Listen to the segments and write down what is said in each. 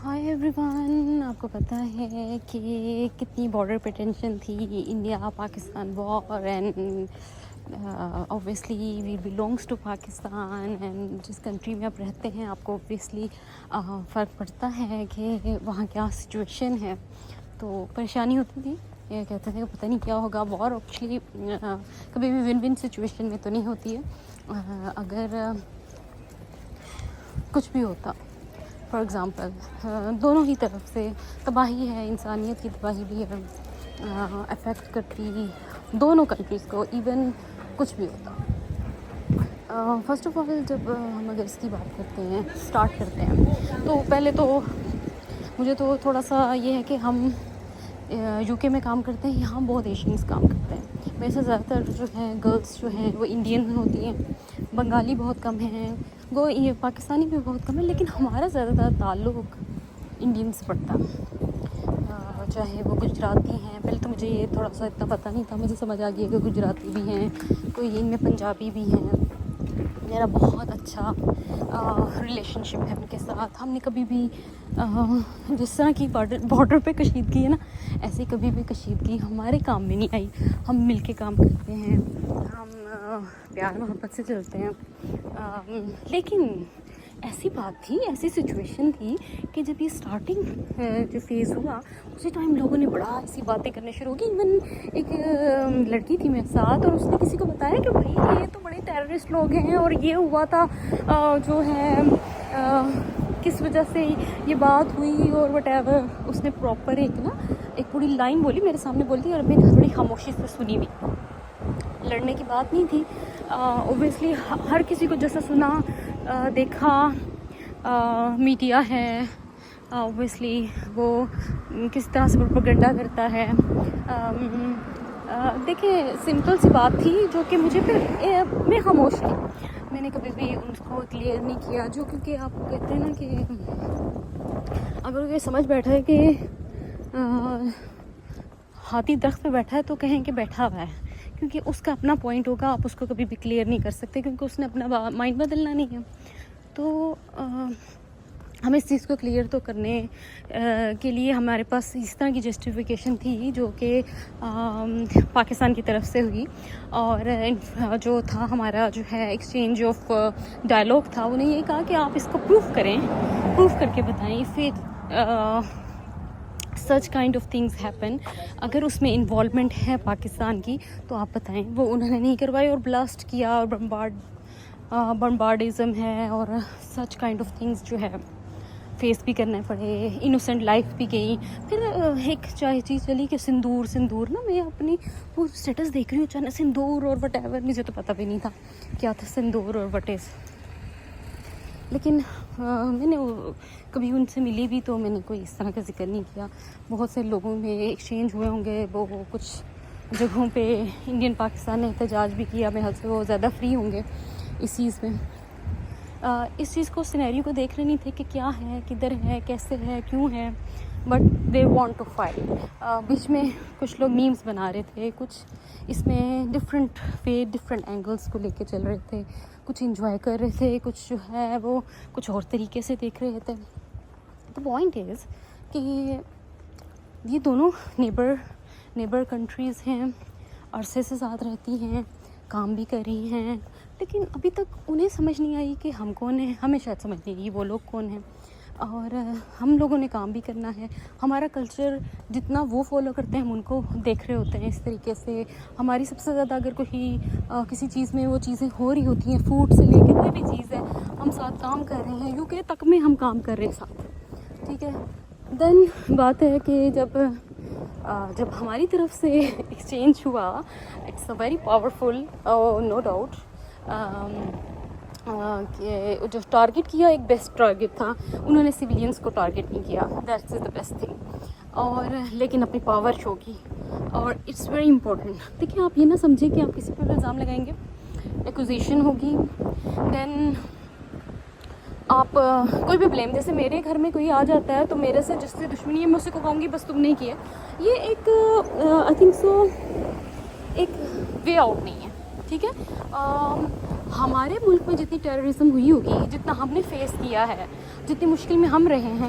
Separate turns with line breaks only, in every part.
High every one, آپ کو پتہ ہے کہ کتنی بارڈر پہ ٹینشن تھی، India Pakistan war, and obviously we belongs to Pakistan, and جس کنٹری میں آپ رہتے ہیں آپ کو اوبویسلی فرق پڑتا ہے کہ وہاں کیا سچویشن ہے، تو پریشانی ہوتی تھی. یہ کہتے تھے کہ پتہ نہیں کیا ہوگا. وار ایکچولی کبھی بھی ون ون سچویشن میں تو نہیں ہوتی ہے. اگر کچھ بھی ہوتا، فار ایگزامپل دونوں ہی طرف سے تباہی ہے، انسانیت کی تباہی بھی ہے، افیکٹ کرتی دونوں کنٹریز کو، ایون کچھ بھی ہوتا. فرسٹ آف آل جب ہم اگر اس کی بات کرتے ہیں، اسٹارٹ کرتے ہیں، تو پہلے تو مجھے تو تھوڑا سا یہ ہے کہ ہم یو کے میں کام کرتے ہیں، یہاں بہت ایشینس کام کرتے ہیں. میرے سے زیادہ تر جو ہیں گرلس جو ہیں وہ انڈین ہوتی ہیں، بنگالی بہت کم ہیں، وہ یہ پاکستانی بھی بہت کم ہے، لیکن ہمارا زیادہ تر تعلق انڈین سے پڑتا ہے. چاہے وہ گجراتی ہیں، پہلے تو مجھے یہ تھوڑا سا اتنا پتہ نہیں تھا، مجھے سمجھ آ گیا کہ گجراتی بھی ہیں، کوئی ان میں پنجابی بھی ہیں. میرا بہت اچھا ریلیشن شپ ہے ان کے ساتھ. ہم نے کبھی بھی جس طرح کی بارڈر پہ کشیدگی ہے نا، ایسی کبھی بھی کشیدگی ہمارے کام میں نہیں آئی. ہم مل کے کام کرتے ہیں، ہم پیار محبت سے چلتے ہیں. لیکن ایسی بات تھی، ایسی سچویشن تھی کہ جب یہ اسٹارٹنگ جو فیز ہوا، اسی ٹائم لوگوں نے بڑا ایسی باتیں کرنے شروع کی. ایون ایک لڑکی تھی میرے ساتھ، اور اس نے کسی کو بتایا کہ بھائی یہ تو بڑے ٹیررسٹ لوگ ہیں، اور یہ ہوا تھا جو ہے کس وجہ سے یہ بات ہوئی اور وٹ ایور. اس نے پراپر ایک پوری لائن بولی، میرے سامنے بولتی، اور میں نے بڑی خاموشی سے سنی بھی. لڑنے کی بات نہیں تھی. اوبویسلی ہر کسی کو جیسا سنا دیکھا، میڈیا ہے اوبویسلی وہ کس طرح سے پروپیگنڈا کرتا ہے. دیکھیں سمپل سی بات تھی جو کہ مجھے پھر میں خاموش تھی، میں نے کبھی بھی ان کو کلیئر نہیں کیا. جو کیونکہ آپ کہتے ہیں نا کہ اگر یہ سمجھ بیٹھا ہے کہ ہاتھی درخت پہ بیٹھا ہے تو کہیں کہ بیٹھا ہوا ہے، کیونکہ اس کا اپنا پوائنٹ ہوگا، آپ اس کو کبھی بھی کلیئر نہیں کر سکتے، کیونکہ اس نے اپنا مائنڈ بدلنا نہیں ہے. تو ہم اس چیز کو کلیئر تو کرنے کے لیے ہمارے پاس اس طرح کی جسٹیفیکیشن تھی جو کہ پاکستان کی طرف سے ہوئی، اور جو تھا ہمارا جو ہے ایکسچینج آف ڈائلاگ تھا، انہیں یہ کہا کہ آپ اس کو پروف کریں، پروف کر کے بتائیں. پھر such kind of things happen, اگر اس میں انوالومنٹ ہے پاکستان کی تو آپ بتائیں. وہ انہوں نے نہیں کروائی اور بلاسٹ کیا، اور بمبارڈزم ہے اور سچ کائنڈ آف تھنگس جو ہے فیس بھی کرنے پڑے، انوسینٹ لائف بھی گئی. پھر ایک چیز چلی کہ سندور نا، میں اپنی وہ اسٹیٹس دیکھ رہی ہوں اچانک سندور اور وٹ ایور، مجھے تو پتہ بھی نہیں تھا کیا تھا سندور اور وٹ از. لیکن میں نے کبھی ان سے ملی بھی تو میں نے کوئی اس طرح کا ذکر نہیں کیا. بہت سے لوگوں میں ایکسچینج ہوئے ہوں گے، وہ کچھ جگہوں پہ انڈین پاکستان نے احتجاج بھی کیا، میں حد سے وہ زیادہ فری ہوں گے اس چیز میں. اس چیز کو سینیریو کو دیکھ رہے نہیں تھے کہ کیا ہے، کدھر ہے، کیسے ہے، کیوں ہے، but they want to fight. بیچ میں کچھ لوگ میمز بنا رہے تھے، کچھ اس میں ڈفرینٹ اینگلس کو لے کے چل رہے تھے، کچھ انجوائے کر رہے تھے، کچھ جو ہے وہ کچھ اور طریقے سے دیکھ رہے تھے. تو پوائنٹ از کہ یہ دونوں نیبر کنٹریز ہیں، عرصے سے ساتھ رہتی ہیں، کام بھی کر رہی ہیں، لیکن ابھی تک انہیں سمجھ نہیں آئی کہ ہم کون ہیں. ہمیں شاید سمجھ نہیں آئی وہ لوگ کون ہیں، اور ہم لوگوں نے کام بھی کرنا ہے. ہمارا کلچر جتنا وہ فالو کرتے ہیں ہم ان کو دیکھ رہے ہوتے ہیں اس طریقے سے. ہماری سب سے زیادہ اگر کوئی کسی چیز میں وہ چیزیں ہو رہی ہوتی ہیں، فوڈ سے لے کے کوئی بھی چیز ہے، ہم ساتھ کام کر رہے ہیں. یو کے تک میں ہم کام کر رہے ہیں ساتھ، ٹھیک ہے. دین بات ہے کہ جب ہماری طرف سے ایکسچینج ہوا، it's a very powerful, no doubt, کہ جو ٹارگٹ کیا ایک بیسٹ ٹارگٹ تھا. انہوں نے سویلینس کو ٹارگٹ نہیں کیا، دیٹس دا بیسٹ تھنگ. اور لیکن اپنی پاور شو کی، اور اٹس ویری امپورٹنٹ. دیکھیں آپ یہ نہ سمجھیں کہ آپ کسی پر الزام لگائیں گے، ایکوزیشن ہوگی، دین آپ کوئی بھی بلیم. جیسے میرے گھر میں کوئی آ جاتا ہے تو میرے سے جس سے دشمنی ہے میں اسے کو کہوں گی بس تم نہیں کیا. یہ ایک آئی تھنک سو ایک وے آؤٹ نہیں ہے، ٹھیک ہے. ہمارے ملک میں جتنی ٹیررزم ہوئی ہوگی، جتنا ہم نے فیس کیا ہے، جتنی مشکل میں ہم رہے ہیں،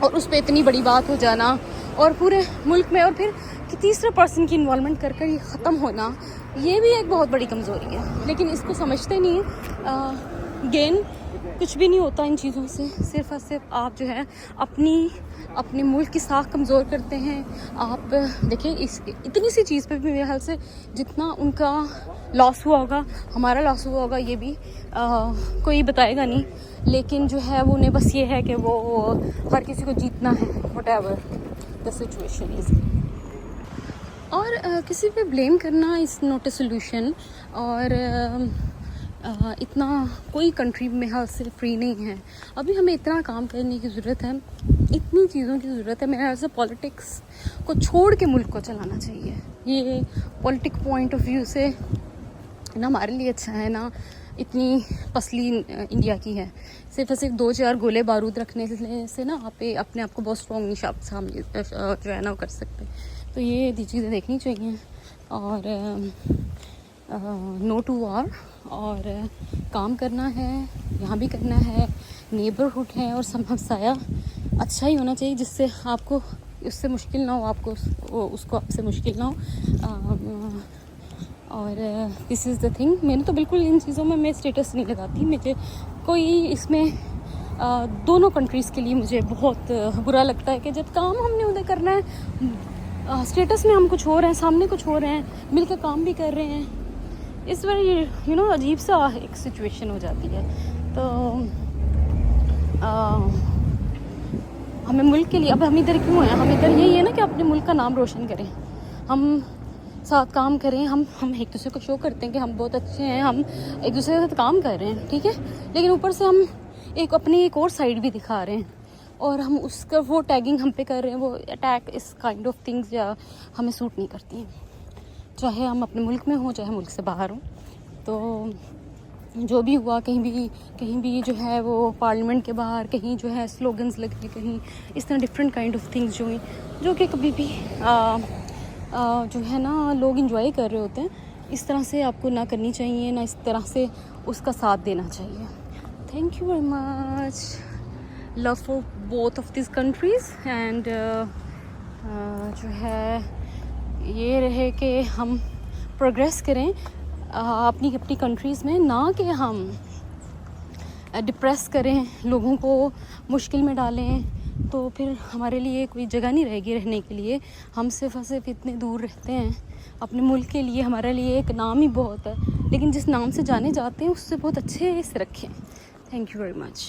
اور اس پہ اتنی بڑی بات ہو جانا اور پورے ملک میں اور پھر کہ تیسرے پرسن کی انوالومنٹ کر یہ ختم ہونا، یہ بھی ایک بہت بڑی کمزوری ہے. لیکن اس کو سمجھتے نہیں ہیں. گین کچھ بھی نہیں ہوتا ان چیزوں سے، صرف اور صرف آپ جو ہے اپنے ملک کی ساکھ کمزور کرتے ہیں. آپ دیکھیں اتنی سی چیز پہ بھی میرے خیال سے جتنا ان کا لاس ہوا ہوگا، ہمارا لاس ہوا ہوگا، یہ بھی کوئی بتائے گا نہیں. لیکن جو ہے وہ انہیں بس یہ ہے کہ وہ ہر کسی کو جیتنا ہے، what ever the situation is. اور کسی پہ بلیم کرنا از ناٹ اے سولوشن. اور اتنا کوئی کنٹری میں حال سے فری نہیں ہے. ابھی ہمیں اتنا کام کرنے کی ضرورت ہے، اتنی چیزوں کی ضرورت ہے. میرے خیال سے پالیٹکس کو چھوڑ کے ملک کو چلانا چاہیے. یہ پولیٹک پوائنٹ آف ویو سے نہ ہمارے لیے اچھا ہے، نہ اتنی پسلی انڈیا کی ہے. صرف 2-4 گولے بارود رکھنے سے نا آپ اپنے آپ کو بہت اسٹرانگ نہیں سامنے جو ہے نا وہ کر سکتے. تو یہ چیزیں دیکھنی چاہیے. اور نو ٹو وار، اور کام کرنا ہے، یہاں بھی کرنا ہے. نیبرہڈ ہے اور سب ہمسایہ اچھا ہی ہونا چاہیے، جس سے آپ کو اس سے مشکل نہ ہو، آپ کو اس کو آپ سے مشکل نہ ہو. اور دس از دا تھنگ. میں نے تو بالکل ان چیزوں میں اسٹیٹس نہیں لگاتی. مجھے کوئی اس میں دونوں کنٹریز کے لیے مجھے بہت برا لگتا ہے کہ جب کام ہم نے ادھر کرنا ہے، اسٹیٹس میں ہم کچھ ہو رہے ہیں، سامنے کچھ ہو رہے ہیں، مل کے کام بھی کر رہے ہیں. اس ویری عجیب سا ایک سچویشن ہو جاتی ہے. تو ہمیں ملک کے لیے اب ہم ادھر کیوں ہیں؟ ہم ادھر یہی ہے نا کہ اپنے ملک کا نام روشن کریں، ہم ساتھ کام کریں. ہم ایک دوسرے کو شو کرتے ہیں کہ ہم بہت اچھے ہیں، ہم ایک دوسرے کے ساتھ کام کر رہے ہیں، ٹھیک ہے. لیکن اوپر سے ہم اپنی ایک اور سائڈ بھی دکھا رہے ہیں، اور ہم اس کا وہ ٹیگنگ ہم پہ کر رہے ہیں. وہ اٹیک اس کائنڈ آف تھنگس یا ہمیں سوٹ نہیں کرتی ہیں، چاہے ہم اپنے ملک میں ہوں، چاہے ملک سے باہر ہوں. تو جو بھی ہوا، کہیں بھی جو ہے وہ پارلیمنٹ کے باہر کہیں جو ہے سلوگنز لگے، کہیں اس طرح ڈفرینٹ کائنڈ آف تھنگس جو ہوئی، جو کہ کبھی بھی جو ہے نا لوگ انجوائے کر رہے ہوتے ہیں. اس طرح سے آپ کو نہ کرنی چاہیے، نہ اس طرح سے اس کا ساتھ دینا چاہیے. Thank you very much. Love for both of these countries. And جو ہے یہ رہے کہ ہم پروگریس کریں اپنی کنٹریز میں، نہ کہ ہم ڈپریس کریں، لوگوں کو مشکل میں ڈالیں. تو پھر ہمارے لیے کوئی جگہ نہیں رہے گی رہنے کے لیے. ہم صرف اتنے دور رہتے ہیں اپنے ملک کے لیے. ہمارے لیے ایک نام ہی بہت ہے، لیکن جس نام سے جانے جاتے ہیں اس سے بہت اچھے سے رکھیں. Thank you very much.